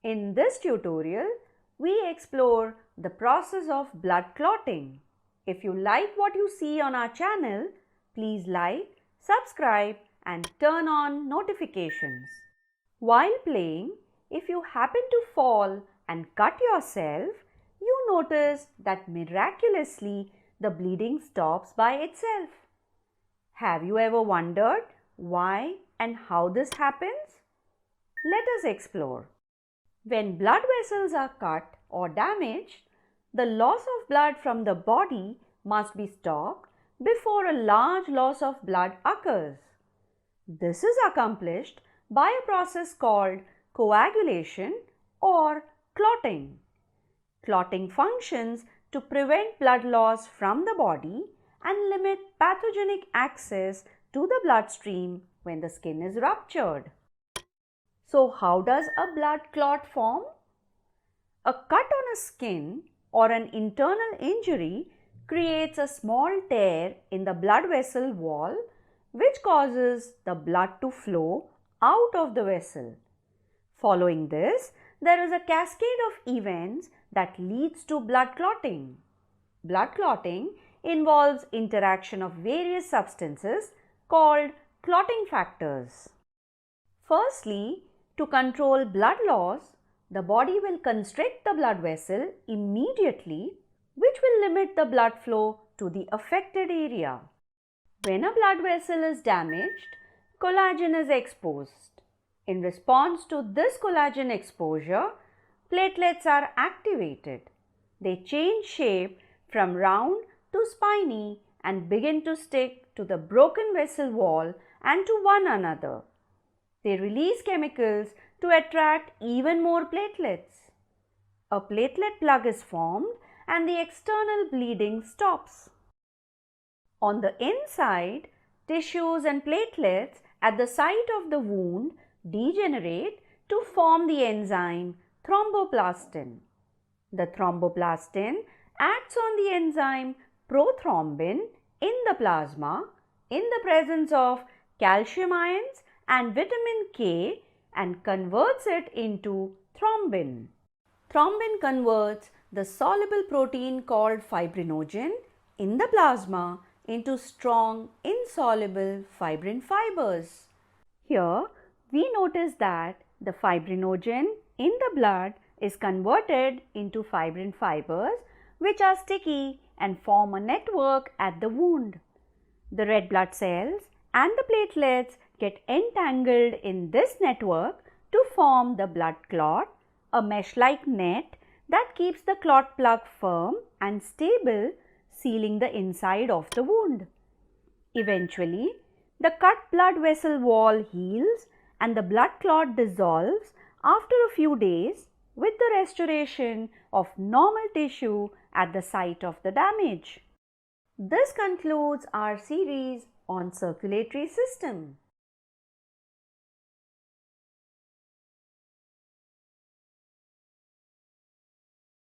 In this tutorial, we explore the process of blood clotting. If you like what you see on our channel, please like, subscribe and turn on notifications. While playing, if you happen to fall and cut yourself, you notice that miraculously the bleeding stops by itself. Have you ever wondered why and how this happens? Let us explore. When blood vessels are cut or damaged, the loss of blood from the body must be stopped before a large loss of blood occurs. This is accomplished by a process called coagulation or clotting. Clotting functions to prevent blood loss from the body and limit pathogenic access to the bloodstream when the skin is ruptured. So how does a blood clot form? A cut on a skin or an internal injury creates a small tear in the blood vessel wall which causes the blood to flow out of the vessel. Following this, there is a cascade of events that leads to blood clotting. Blood clotting involves interaction of various substances called clotting factors. Firstly, to control blood loss, the body will constrict the blood vessel immediately, which will limit the blood flow to the affected area. When a blood vessel is damaged, collagen is exposed. In response to this collagen exposure, platelets are activated. They change shape from round to spiny and begin to stick to the broken vessel wall and to one another. They release chemicals to attract even more platelets. A platelet plug is formed and the external bleeding stops. On the inside, tissues and platelets at the site of the wound degenerate to form the enzyme thromboplastin. The thromboplastin acts on the enzyme prothrombin in the plasma in the presence of calcium ions and vitamin K and converts it into thrombin. Thrombin converts the soluble protein called fibrinogen in the plasma into strong insoluble fibrin fibers. Here we notice that the fibrinogen in the blood is converted into fibrin fibers which are sticky and form a network at the wound. The red blood cells and the platelets get entangled in this network to form the blood clot, a mesh-like net that keeps the clot plug firm and stable, sealing the inside of the wound. Eventually, the cut blood vessel wall heals and the blood clot dissolves after a few days with the restoration of normal tissue at the site of the damage. This concludes our series on circulatory system.